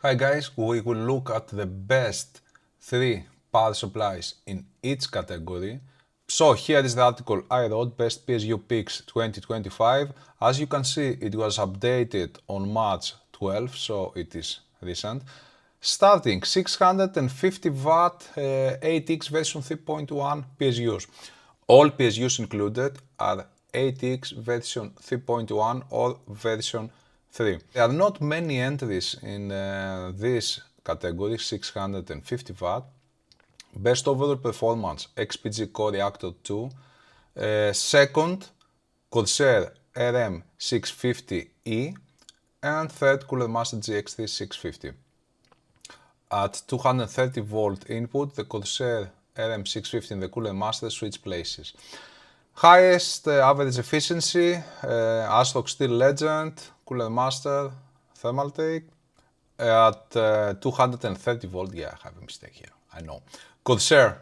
Hi guys, we will look at the best 3 power supplies in each category. So here is the article I wrote, Best PSU Picks 2025. As you can see, it was updated on March 12, so it is recent. Starting 650 watt ATX version 3.1 PSUs. All PSUs included are ATX version 3.1 or version 3. There are not many entries in this category, 650 watt. Best overall performance, XPG Core Reactor 2. Second, Corsair RM650E. And third, Cooler Master GX3 650. At 230 volt input, the Corsair RM650 and the Cooler Master switch places. Highest average efficiency, ASRock Steel Legend, Cooler Master, Thermaltake. At 230 volt, yeah, I have a mistake here, I know. Corsair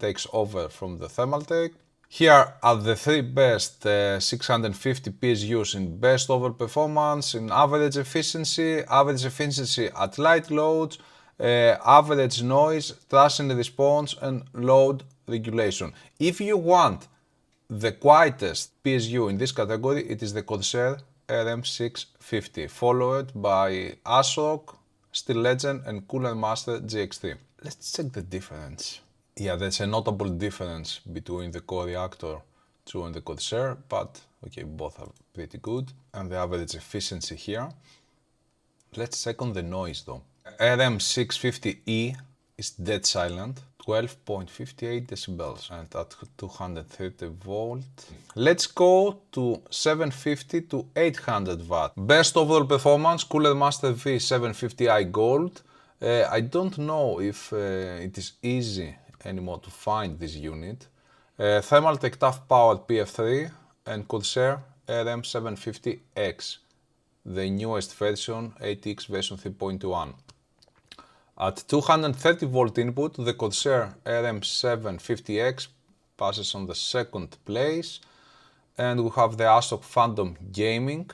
takes over from the Thermaltake. Here are the 3 best 650 PSUs in best overall performance, in average efficiency at light loads, average noise, transient response, and load regulation. If you want the quietest PSU in this category, it is the Corsair RM650, followed by ASRock, Steel Legend, and Cooler Master GX3. Let's check the difference. Yeah, there's a notable difference between the Core Reactor 2 and the Corsair, but okay, both are pretty good. And the average efficiency here. Let's check on the noise though. RM650E is dead silent, 12.58 decibels, and at 230 volt. Let's go to 750 to 800 watt. Best overall performance, Cooler Master V750i Gold. I don't know if it is easy anymore to find this unit. Thermaltake Tough Power PF3 and Corsair RM750X, the newest version, ATX version 3.1. At 230 volt input, the Corsair RM750X passes on the second place, and we have the ASRock Phantom Gaming.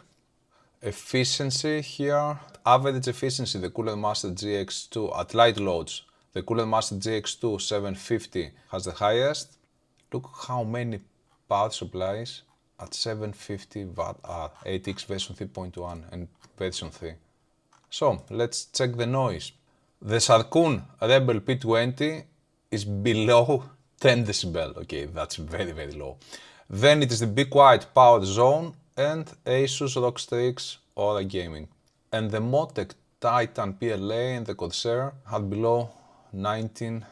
Efficiency here, average efficiency, the Cooler Master GX2 at light loads. The Cooler Master GX2 750 has the highest. Look how many power supplies at 750 watt are ATX version 3.1 and version 3. So let's check the noise. The Sarkun Rebel P20 is below 10 decibel. Okay, that's very, very low. Then it is the Be Quiet Power Zone and Asus ROG Strix Aura Gaming. And the Motec Titan PLA and the Corsair are below 19,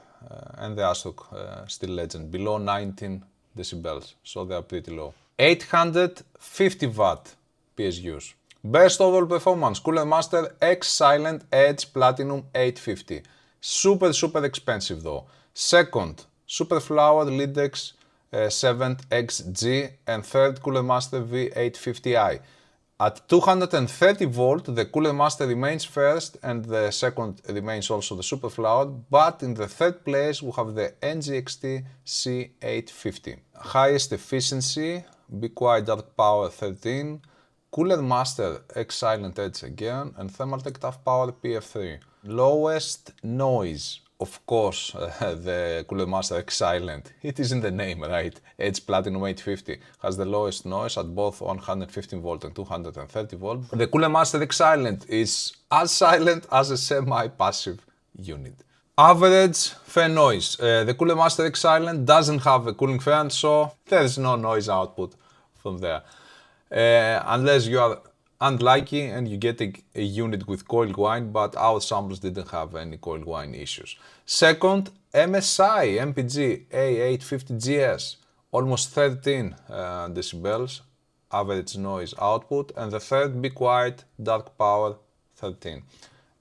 and the ASRock Steel Legend below 19 decibels, so they are pretty low. 850 watt PSUs. Best overall performance, Cooler Master X Silent Edge Platinum 850. Super expensive though. Second, Superflower Lidex 7XG, and third, Cooler Master V850i. At 230 volt, the Cooler Master remains first, and the second remains also the Superflower, but in the third place we have the NGXT C850. Highest efficiency, Be Quiet Dark Power 13, Cooler Master X Silent Edge again, and Thermaltake Tough Power PF3. Lowest noise, of course, the Cooler Master X Silent. It is in the name, right? Edge Platinum 850 has the lowest noise at both 115 volt and 230 volt. The Cooler Master X Silent is as silent as a semi-passive unit. Average fan noise. The Cooler Master X Silent doesn't have a cooling fan, so there is no noise output from there. Unless you are unlucky and you get a unit with coil whine, but our samples didn't have any coil whine issues. Second, MSI MPG A850GS, almost 13 decibels average noise output, and the third, Be Quiet Dark Power 13.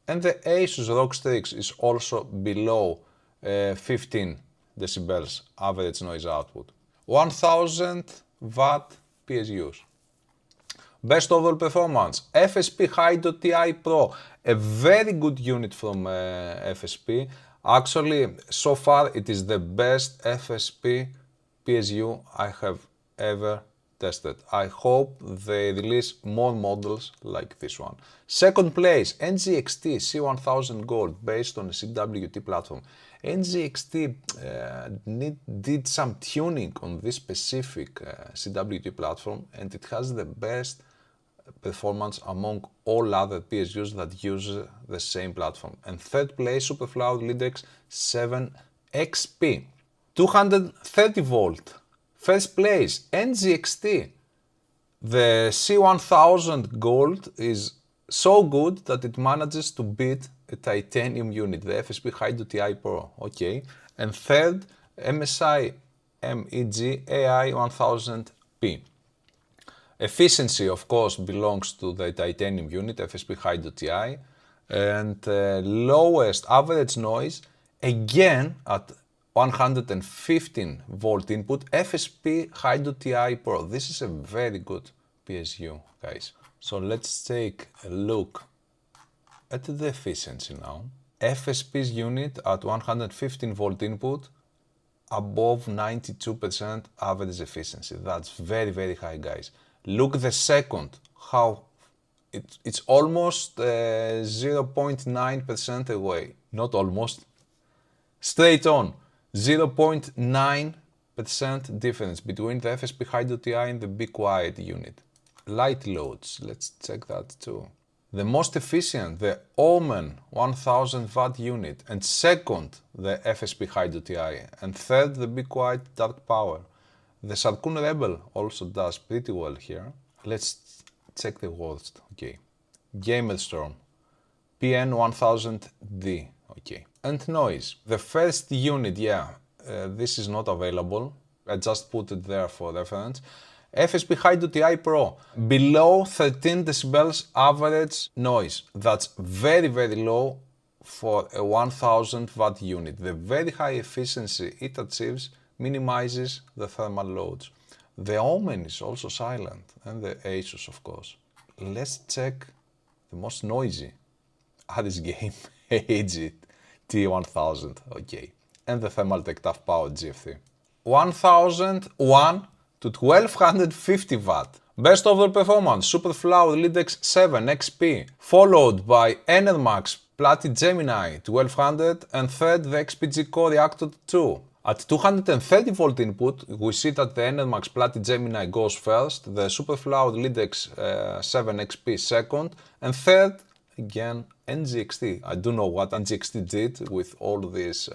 And the Asus ROG Strix is also below 15 decibels average noise output. 1000 watt PSUs. Best overall performance, FSP Hydro TI Pro, a very good unit from FSP. Actually, so far it is the best FSP PSU I have ever tested. I hope they release more models like this one. Second place, NGXT C1000 Gold based on a CWT platform. NGXT did some tuning on this specific CWT platform, and it has the best performance among all other PSUs that use the same platform. And third place, SuperFlower Lindex 7XP, 230 volt. First place, NGXT. The C1000 Gold is so good that it manages to beat a titanium unit, the FSP HWTI Pro. Okay. And third, MSI MEG AI 1000P. Efficiency, of course, belongs to the titanium unit, FSP HWTI. And lowest average noise, again at 115 volt input, FSP HWTI Pro. This is a very good PSU, guys. So let's take a look at the efficiency now. FSP's unit at 115 volt input, above 92% average efficiency. That's very, very high, guys. Look the second, how it's almost 0.9% away. Not almost, straight on. 0.9% difference between the FSP HWTI and the Be Quiet unit. Light loads, let's check that too. The most efficient, the Omen 1000 watt unit, and second, the FSP HWTI, and third, the Be Quiet Dark Power. The Sarkun Rebel also does pretty well here. Let's check the worst. Okay. Gamerstorm PN1000D. Okay. And noise. The first unit, this is not available. I just put it there for reference. FSP HWTI Pro, below 13 decibels average noise. That's very, very low for a 1000 watt unit. The very high efficiency it achieves minimizes the thermal loads. The Omen is also silent, and the Asus, of course. Let's check the most noisy at this game, AG T1000, okay, and the Thermaltake Tough Power GF3. 1001 to 1250 watt. Best overall performance, SuperFlower Lindex 7XP, followed by Enermax Platy Gemini 1200, and third the XPG Core Reactor 2. At 230 volt input, we see that the Enermax Platy Gemini goes first, the SuperFlower Lindex 7XP second, and third, again, NGXT. I don't know what NGXT did with all these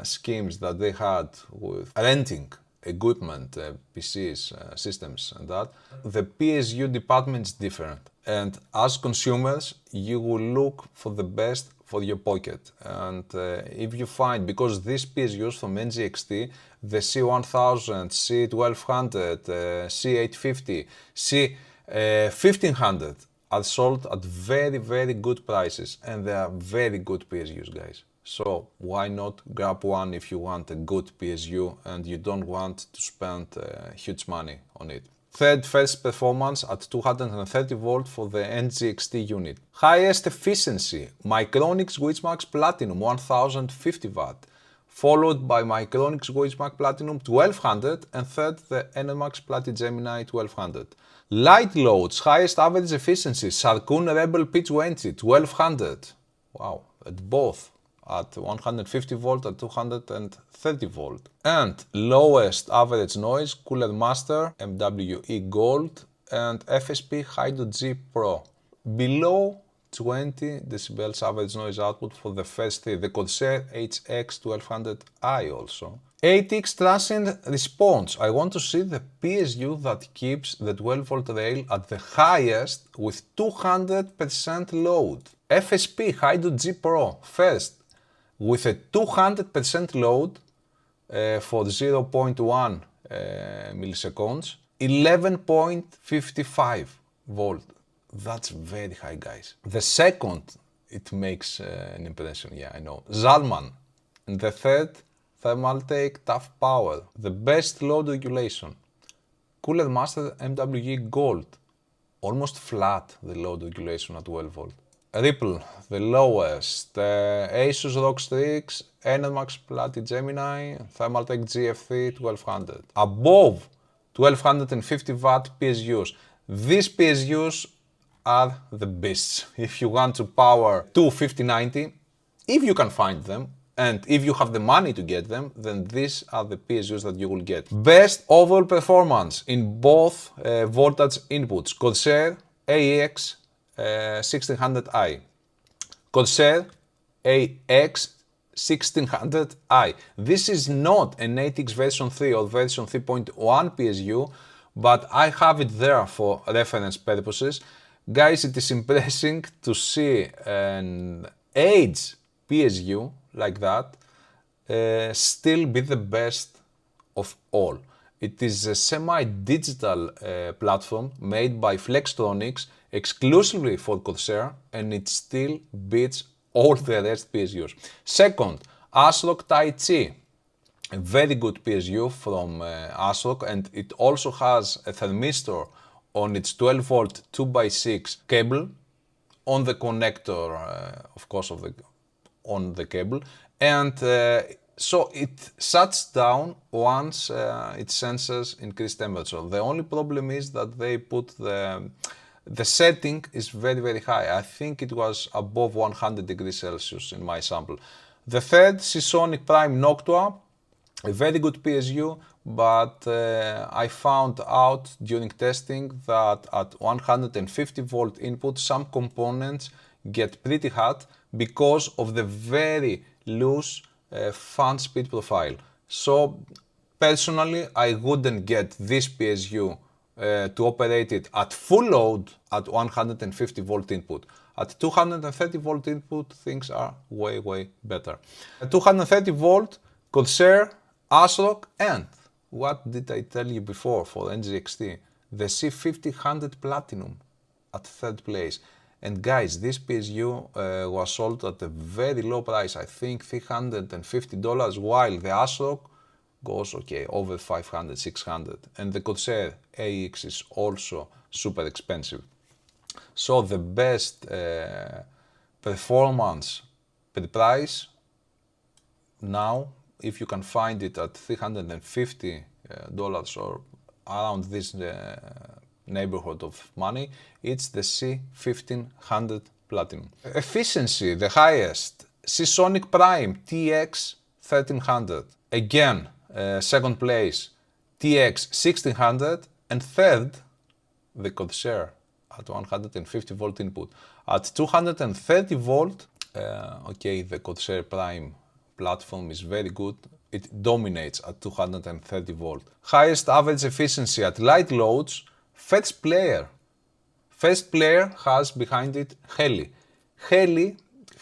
schemes that they had with renting equipment, PCs, systems and that. The PSU department is different, and as consumers you will look for the best for your pocket, and if you find, because these PSUs from NGXT, the C1000, C1200, C850, C1500 are sold at very, very good prices, and they are very good PSUs, guys. So why not grab one if you want a good PSU and you don't want to spend huge money on it. Third, first performance at 230 volt for the NGXT unit. Highest efficiency, Micronix Witchmax Platinum 1050 watt, followed by Micronix Witchmax Platinum 1200, and third the Enermax Platy Gemini 1200. Light loads, highest average efficiency, Sarkun Rebel P20 1200. Wow, at both. At 150 volt at 230 volt. And lowest average noise, Cooler Master MWE Gold and FSP HWG Pro. Below 20 decibels average noise output for the first three. The Corsair HX 1200i also. ATX transient response. I want to see the PSU that keeps the 12 volt rail at the highest with 200% load. FSP HWG Pro first, with a 200% load for 0.1 milliseconds, 11.55 volt. That's very high, guys. The second, it makes an impression, yeah, I know. Zalman. And the third, Thermaltake Tough Power. The best load regulation. Cooler Master MWE Gold. Almost flat, the load regulation at 12 volt. Ripple, the lowest, Asus ROG Strix, Enermax Platy Gemini, Thermaltake GF3 1200. Above 1250 watt PSUs. These PSUs are the beasts. If you want to power two 5090, if you can find them, and if you have the money to get them, then these are the PSUs that you will get. Best overall performance in both voltage inputs. Corsair AX 1600i. Corsair AX 1600i. This is not an ATX version 3 or version 3.1 PSU, but I have it there for reference purposes. Guys, it is impressive to see an age PSU like that still be the best of all. It is a semi-digital platform made by Flextronics exclusively for Corsair, and it still beats all the rest PSUs. Second, ASRock Tai Chi. A very good PSU from ASRock, and it also has a thermistor on its 12 volt 2x6 cable on the connector, of course, on the cable, and so it shuts down once it senses increased temperature. The only problem is that they put the setting is very, very high. I think it was above 100 degrees Celsius in my sample. The third, Seasonic Prime Noctua, a very good PSU, but I found out during testing that at 150 volt input, some components get pretty hot because of the very loose fan speed profile. So personally, I wouldn't get this PSU to operate it at full load at 150 volt input. At 230 volt input, things are way, way better. At 230 volt, Corsair, ASRock, and what did I tell you before for NGXT? The C5000 Platinum at third place. And guys, this PSU was sold at a very low price, I think $350, while the ASRock goes over 500, 600. And the Corsair AX is also super expensive. So the best performance per price now, if you can find it at $350 or around this neighborhood of money, it's the C1500 Platinum. Efficiency, the highest, Seasonic Prime TX 1300. Again, second place, TX 1600, and third, the Corsair at 150 volt input. At 230 volt, the Corsair Prime platform is very good. It dominates at 230 volt. Highest average efficiency at light loads, First Player. First Player has behind it Heli.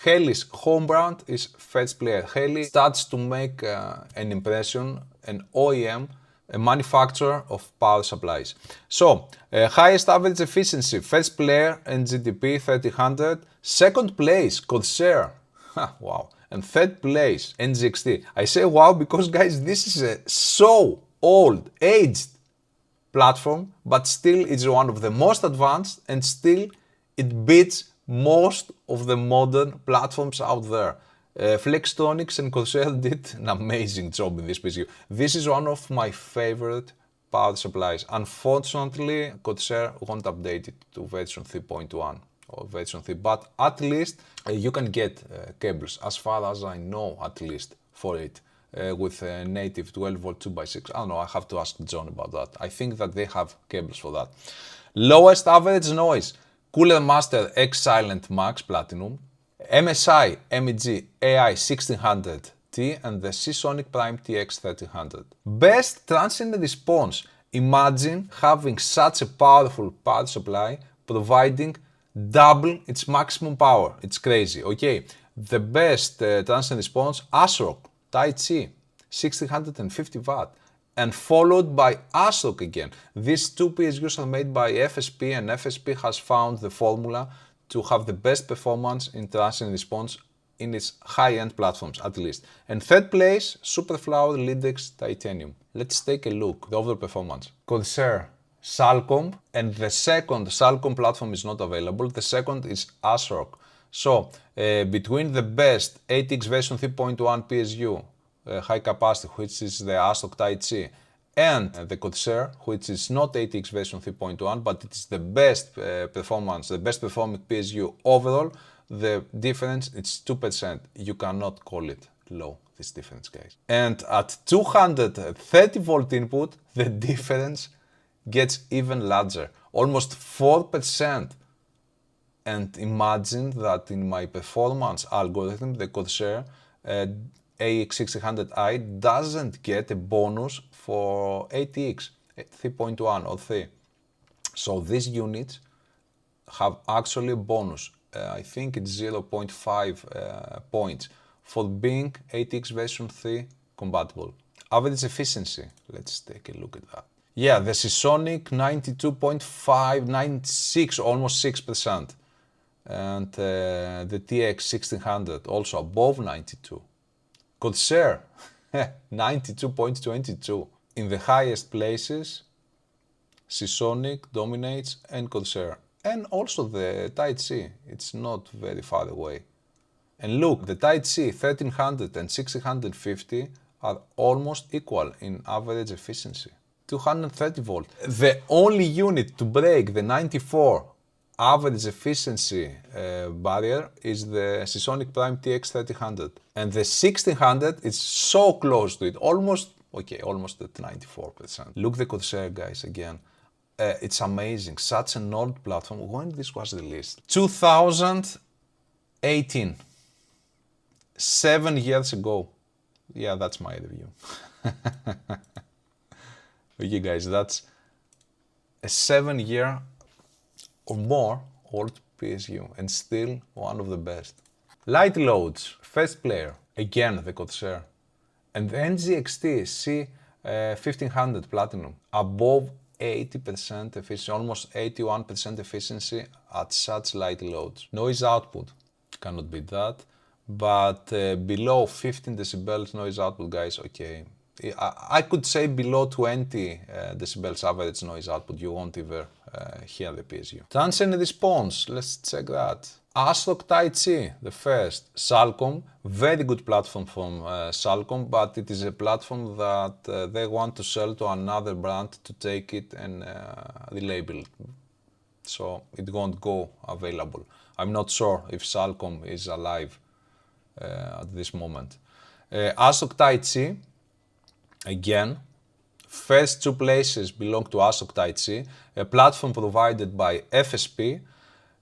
Heli's home brand is First Player. Heli starts to make an impression, an OEM, a manufacturer of power supplies. So, highest average efficiency, First Player NGDP 1300. Second place, Corsair. Wow. And third place, NGXT. I say wow because, guys, this is a so old, aged platform, but still it's one of the most advanced, and still it beats most of the modern platforms out there. Flextronics and Corsair did an amazing job in this PSU. This is one of my favorite power supplies. Unfortunately, Corsair won't update it to version 3.1 or version 3, but at least you can get cables, as far as I know, at least for it, with a native 12 volt 2x6. I don't know, I have to ask John about that. I think that they have cables for that. Lowest average noise, Cooler Master X Silent Max Platinum, MSI MEG AI 1600T, and the Seasonic Prime TX 1300. Best transient response. Imagine having such a powerful power supply providing double its maximum power. It's crazy, okay? The best transient response, ASRock Tai Chi 1650 watt, and followed by ASRock again. These two PSUs are made by FSP, and FSP has found the formula to have the best performance in transient response in its high-end platforms, at least. And third place, Superflower Lindex Titanium. Let's take a look, the overall performance. Corsair Salcomp, and the second Salcomp platform is not available. The second is ASRock. So, between the best ATX version 3.1 PSU, high capacity, which is the ASRock Tai Chi, and the Corsair, which is not ATX version 3.1, but it is the best performance, the best performing PSU overall, the difference it's 2%. You cannot call it low, this difference, guys. And at 230 volt input, the difference gets even larger, almost 4%. And imagine that in my performance algorithm, the Corsair AX1600i doesn't get a bonus for ATX 3.1 or 3. So these units have actually a bonus. I think it's 0.5 points for being ATX version 3 compatible. Average efficiency, let's take a look at that. Yeah, the Seasonic 92.5, 96, almost 6%. And the TX 1600 also above 92. Corsair 92.22. In the highest places, Seasonic dominates and Corsair. And also the Type C, it's not very far away. And look, the Type C 1300 and 1650 are almost equal in average efficiency. 230 volt. The only unit to break the 94 average efficiency barrier is the Seasonic Prime TX 1300. And the 1600 is so close to it, almost at 94%. Look the Corsair, guys, again. It's amazing, such an old platform. When this was released? 2018. 7 years ago. Yeah, that's my review. Okay, guys, that's a 7-year or more old PSU and still one of the best. Light loads, first player, again the Corsair. And the NGXT C1500 Platinum, above 80% efficiency, almost 81% efficiency at such light loads. Noise output, cannot beat that, but below 15 decibels noise output, guys, okay. I could say below 20 decibels average noise output, you won't ever hear the PSU. Transient response, let's check that. ASRock Type C, the first. Salcom, very good platform from Salcom, but it is a platform that they want to sell to another brand to take it and relabel it. So it won't go available. I'm not sure if Salcom is alive at this moment. ASRock Type C, again, first two places belong to ASRock Type C, a platform provided by FSP,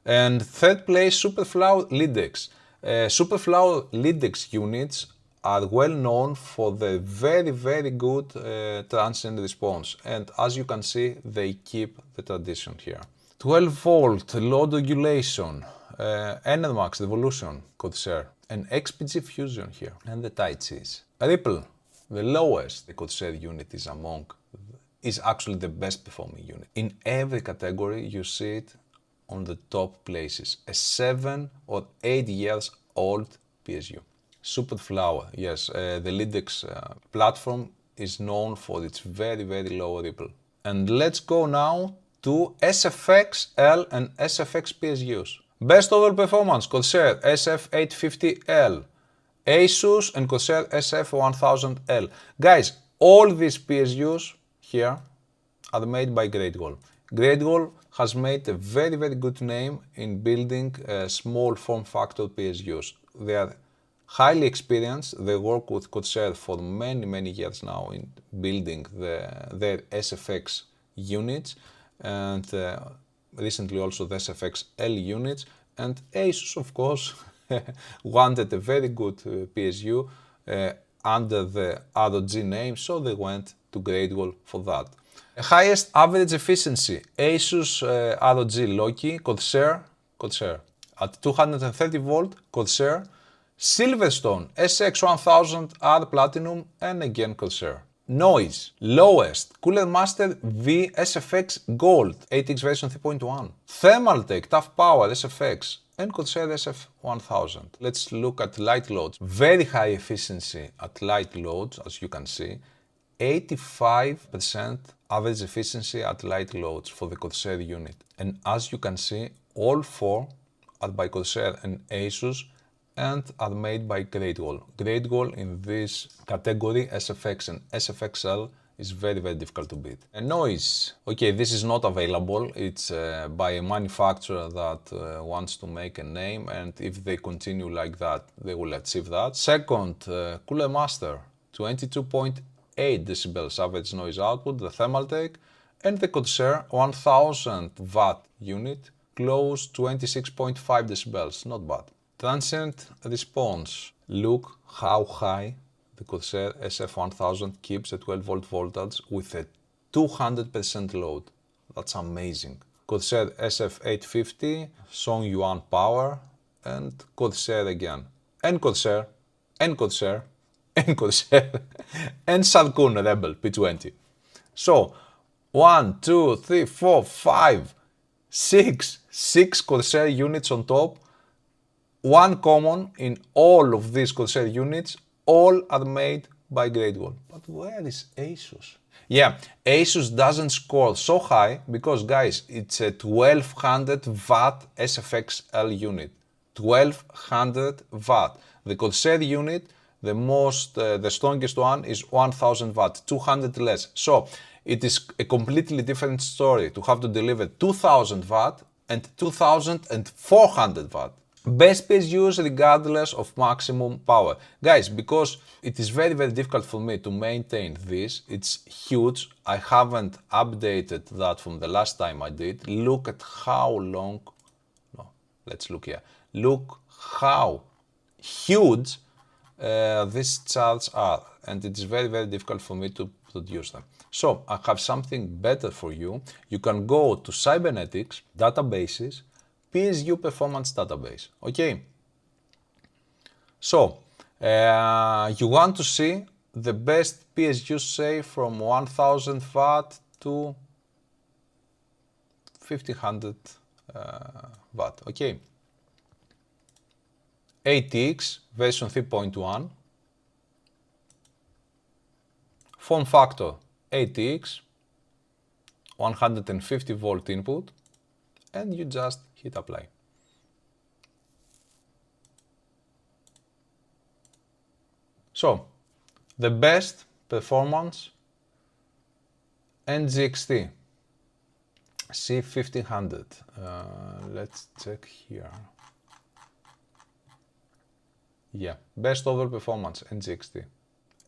and third place Superflow Lidex. Superflow Lidex units are well known for the very, very good transient response, and as you can see, they keep the tradition here. 12 volt load regulation, Enermax Revolution, Corsair, and XPG Fusion here, and the Type Cs. Ripple, the lowest the Corsair unit is actually the best performing unit. In every category you see it on the top places. A 7 or 8 years old PSU. Superflow, yes, the Lidex platform is known for its very, very low ripple. And let's go now to SFX-L and SFX PSUs. Best overall performance, Corsair SF850L, ASUS and Corsair SF1000L. Guys, all these PSUs here are made by Great Wall. Great Wall has made a very, very good name in building small form factor PSUs. They are highly experienced. They work with Corsair for many, many years now in building their SFX units, and recently also the SFX-L units. And ASUS, of course, wanted a very good PSU under the ROG name, so they went to Great Wall for that. Highest average efficiency, ASUS ROG Loki, Corsair. At 230 volt, Corsair. Silverstone SX1000R Platinum, and again Corsair. Noise, lowest, Cooler Master V SFX Gold, ATX version 3.1. Thermaltake Tough Power SFX, and Corsair SF1000. Let's look at light loads. Very high efficiency at light loads, as you can see. 85% average efficiency at light loads for the Corsair unit. And as you can see, all four are by Corsair and ASUS and are made by Great Wall. Great Wall in this category, SFX and SFX-L, is very, very difficult to beat. And noise. Okay, this is not available. It's by a manufacturer that wants to make a name, and if they continue like that, they will achieve that. Second, Cooler Master, 22.8 decibels average noise output, the thermal take, and the Corsair 1000 watt unit, close 26.5 decibels, not bad. Transient response. Look how high the Corsair SF1000 keeps a 12 volt voltage with a 200% load. That's amazing. Corsair SF850, Songyuan power, and Corsair again. And Corsair, and Corsair, and Corsair, and Sarkun Rebel P20. So, 1, 2, 3, 4, 5, 6 Corsair units on top. One common in all of these Corsair units, all are made by Great Wall. But where is ASUS? Yeah, ASUS doesn't score so high because, guys, it's a 1200 watt SFX-L unit. 1200 watt. The Corsair unit, the strongest one is 1000 watt, 200 less. So it is a completely different story to have to deliver 2000 watt and 2400 watt. Best PSUs regardless of maximum power. Guys, because it is very, very difficult for me to maintain this, it's huge. I haven't updated that from the last time I did. Look at how long, no, let's look here. Look how huge these charts are, and it is very, very difficult for me to produce them. So I have something better for you. You can go to Cybenetics, databases, PSU performance database, okay? So, you want to see the best PSU, say, from 1000 watt to 1500 watt, okay? ATX version 3.1, form factor ATX, 150 volt input, and you just hit apply. So, the best performance NGXT C1500. Let's check here. Yeah, best overall performance NGXT.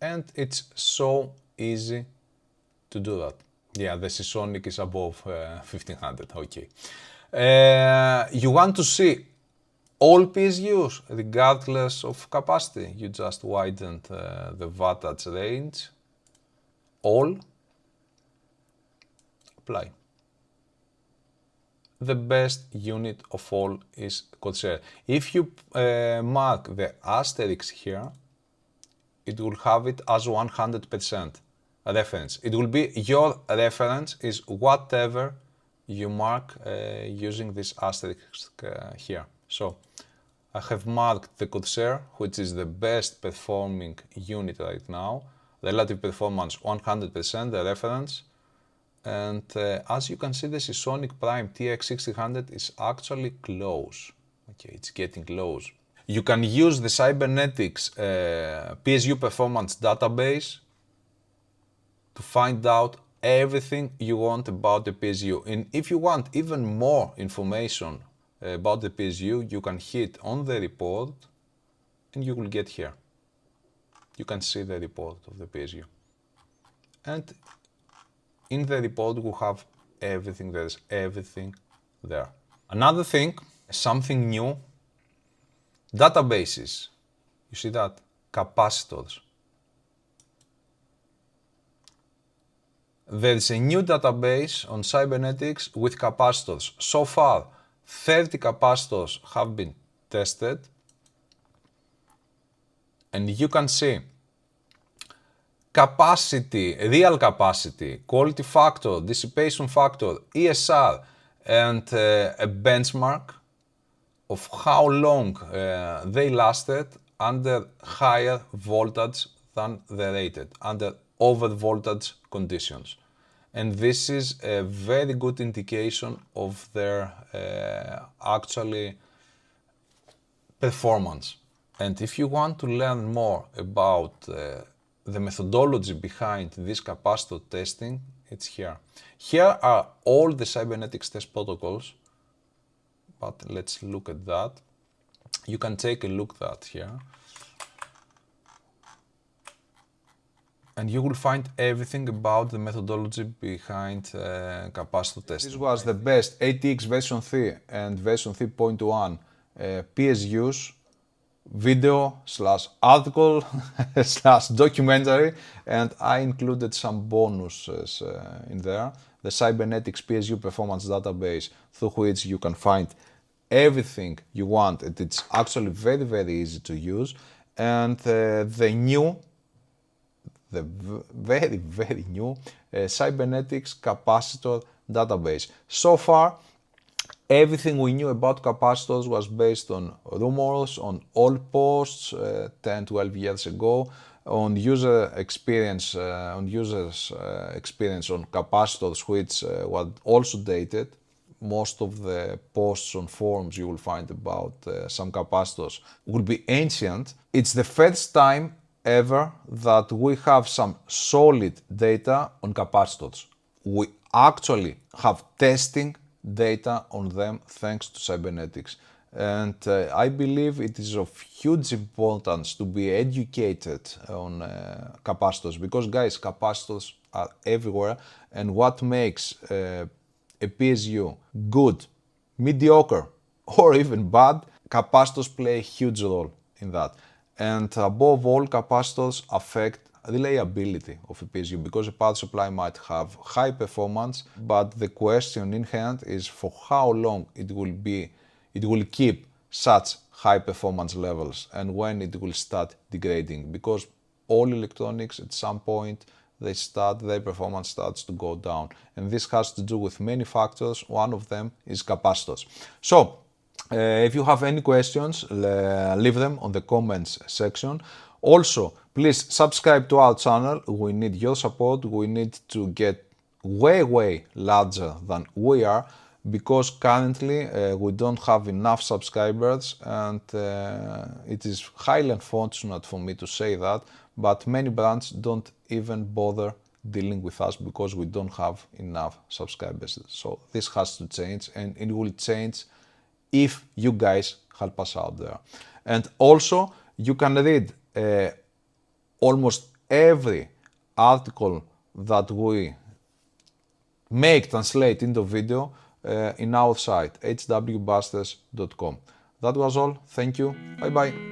And it's so easy to do that. Yeah, the Seasonic is above 1500, okay. You want to see all PSUs regardless of capacity. You just widened the wattage range. All. Apply. The best unit of all is Corsair. If you mark the asterisk here, it will have it as 100% reference. It will be your reference is whatever you mark using this asterisk here. So I have marked the Corsair, which is the best performing unit right now. Relative performance 100%, the reference. And as you can see, the Seasonic Prime TX1600 is actually close. Okay, it's getting close. You can use the Cybenetics PSU performance database to find out everything you want about the PSU. And if you want even more information about the PSU, you can hit on the report and you will get here. You can see the report of the PSU. And in the report we have everything, there's everything there. Another thing, something new, databases. You see that? Capacitors. There is a new database on Cybenetics with capacitors. So far, 30 capacitors have been tested. And you can see capacity, real capacity, quality factor, dissipation factor, ESR, and a benchmark of how long they lasted under higher voltage than the rated, under over voltage conditions. And this is a very good indication of their actually performance. And if you want to learn more about the methodology behind this capacitor testing, it's here. Here are all the Cybenetics test protocols, but let's look at that. You can take a look at that here. And you will find everything about the methodology behind capacitor testing. This was the best ATX version 3 and version 3.1 PSUs video / article / documentary, and I included some bonuses in there. The Cybenetics PSU performance database, through which you can find everything you want, and it's actually very, very easy to use. And the very, very new Cybenetics capacitor database. So far, everything we knew about capacitors was based on rumors, on old posts 10, 12 years ago, on users' experience on capacitors, which were also dated. Most of the posts on forums you will find about some capacitors will be ancient. It's the first time ever that we have some solid data on capacitors. We actually have testing data on them thanks to Cybenetics. And I believe it is of huge importance to be educated on capacitors, because guys, capacitors are everywhere, and what makes a PSU good, mediocre, or even bad, capacitors play a huge role in that. And above all, capacitors affect reliability of a PSU, because a power supply might have high performance, but the question in hand is for how long it will keep such high performance levels, and when it will start degrading, because all electronics at some point their performance starts to go down, and this has to do with many factors. One of them is capacitors. So if you have any questions, leave them on the comments section. Also, please subscribe to our channel. We need your support. We need to get way, way larger than we are, because currently we don't have enough subscribers, and it is highly unfortunate for me to say that, but many brands don't even bother dealing with us because we don't have enough subscribers. So this has to change, and it will change if you guys help us out there. And also, you can read almost every article that we translate into video in our site, HWbusters.com. That was all. Thank you. Bye bye.